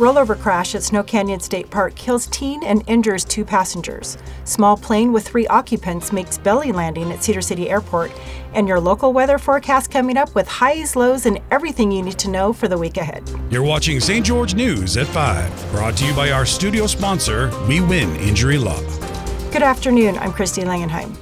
Rollover crash at Snow Canyon State Park kills teen and injures 2 passengers. Small plane with 3 occupants makes belly landing at Cedar City Airport. And your local weather forecast coming up with highs, lows, and everything you need to know for the week ahead. You're watching St. George News at 5, brought to you by our studio sponsor, We Win Injury Law. Good afternoon, I'm Christy Langenheim.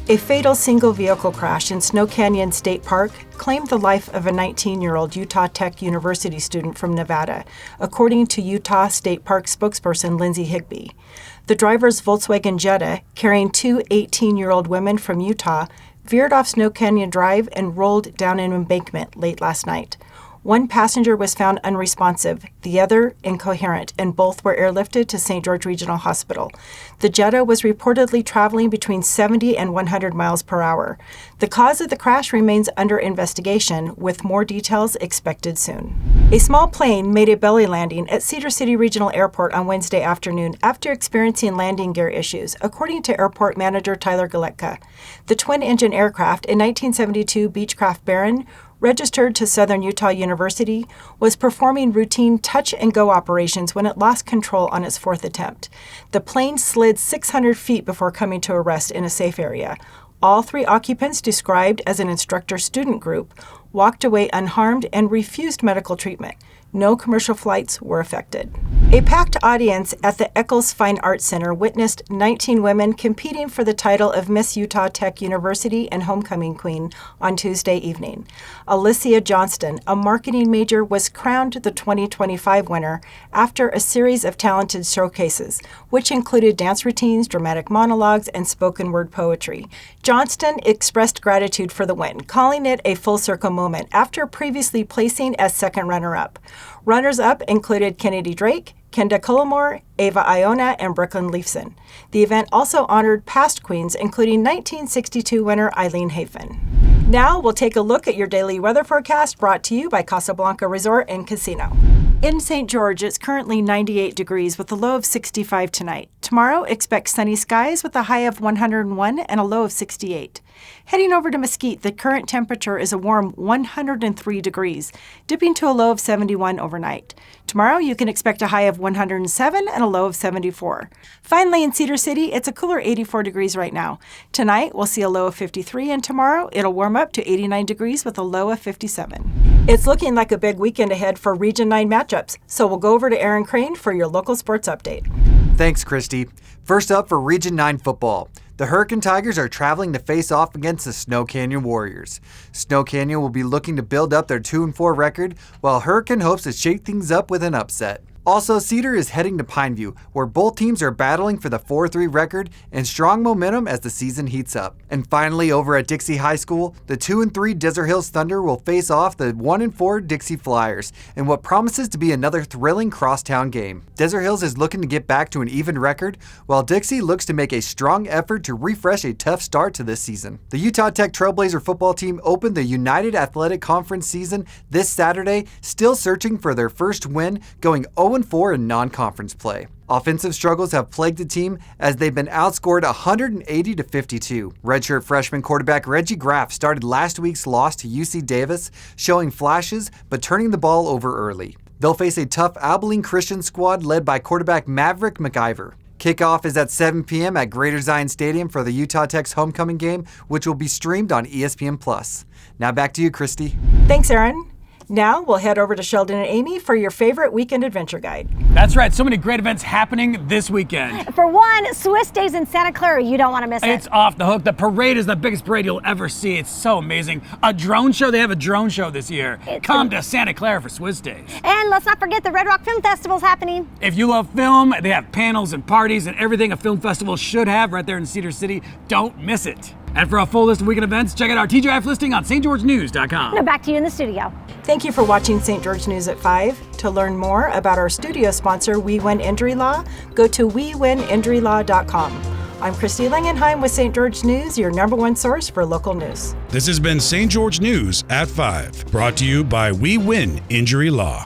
A fatal single-vehicle crash in Snow Canyon State Park claimed the life of a 19-year-old Utah Tech University student from Nevada, according to Utah State Park spokesperson Lindsay Higbee. The driver's Volkswagen Jetta, carrying 2 18-year-old women from Utah, veered off Snow Canyon Drive and rolled down an embankment late last night. One passenger was found unresponsive, the other incoherent, and both were airlifted to St. George Regional Hospital. The Jetta was reportedly traveling between 70 and 100 miles per hour. The cause of the crash remains under investigation, with more details expected soon. A small plane made a belly landing at Cedar City Regional Airport on Wednesday afternoon after experiencing landing gear issues, according to airport manager Tyler Galetka. The twin-engine aircraft, a 1972 Beechcraft Baron, registered to Southern Utah University, was performing routine touch-and-go operations when it lost control on its 4th attempt. The plane slid 600 feet before coming to a rest in a safe area. All 3 occupants, described as an instructor-student group, walked away unharmed and refused medical treatment. No commercial flights were affected. A packed audience at the Eccles Fine Arts Center witnessed 19 women competing for the title of Miss Utah Tech University and Homecoming Queen on Tuesday evening. Alicia Johnston, a marketing major, was crowned the 2025 winner after a series of talented showcases, which included dance routines, dramatic monologues, and spoken word poetry. Johnston expressed gratitude for the win, calling it a full-circle moment after previously placing as second runner-up. Runners-up included Kennedy Drake, Kenda Cullimore, Ava Iona, and Brooklyn Leifson. The event also honored past queens, including 1962 winner Eileen Hafen. Now we'll take a look at your daily weather forecast brought to you by Casablanca Resort and Casino. In St. George, it's currently 98 degrees with a low of 65 tonight. Tomorrow, expect sunny skies with a high of 101 and a low of 68. Heading over to Mesquite, the current temperature is a warm 103 degrees, dipping to a low of 71 overnight. Tomorrow, you can expect a high of 107 and a low of 74. Finally, in Cedar City, it's a cooler 84 degrees right now. Tonight, we'll see a low of 53, and tomorrow, it'll warm up to 89 degrees with a low of 57. It's looking like a big weekend ahead for Region 9 matchups, so we'll go over to Aaron Crane for your local sports update. Thanks, Christy. First up for Region 9 football. The Hurricane Tigers are traveling to face off against the Snow Canyon Warriors. Snow Canyon will be looking to build up their 2-4 record, while Hurricane hopes to shake things up with an upset. Also, Cedar is heading to Pineview, where both teams are battling for the 4-3 record and strong momentum as the season heats up. And finally, over at Dixie High School, the 2-3 Desert Hills Thunder will face off the 1-4 Dixie Flyers in what promises to be another thrilling crosstown game. Desert Hills is looking to get back to an even record, while Dixie looks to make a strong effort to refresh a tough start to this season. The Utah Tech Trailblazer football team opened the United Athletic Conference season this Saturday, still searching for their first win, going 0-4 in non-conference play. Offensive struggles have plagued the team as they've been outscored 180-52. Redshirt freshman quarterback Reggie Graff started last week's loss to UC Davis, showing flashes but turning the ball over early. They'll face a tough Abilene Christian squad led by quarterback Maverick McIver. Kickoff is at 7 p.m. at Greater Zion Stadium for the Utah Tech's homecoming game, which will be streamed on ESPN+. Now back to you, Christy. Thanks, Aaron. Now we'll head over to Sheldon and Amy for your favorite weekend adventure guide. That's right, so many great events happening this weekend. For one, Swiss Days in Santa Clara, you don't want to miss it. It's off the hook. The parade is the biggest parade you'll ever see. It's so amazing. A drone show, they have a drone show this year. Come to Santa Clara for Swiss Days. And let's not forget the Red Rock Film Festival's happening. If you love film, they have panels and parties and everything a film festival should have right there in Cedar City. Don't miss it. And for a full list of weekend events, check out our TGIF listing on stgeorgenews.com. Now back to you in the studio. Thank you for watching St. George News at 5. To learn more about our studio sponsor, We Win Injury Law, go to wewininjurylaw.com. I'm Christy Langenheim with St. George News, your #1 source for local news. This has been St. George News at 5, brought to you by We Win Injury Law.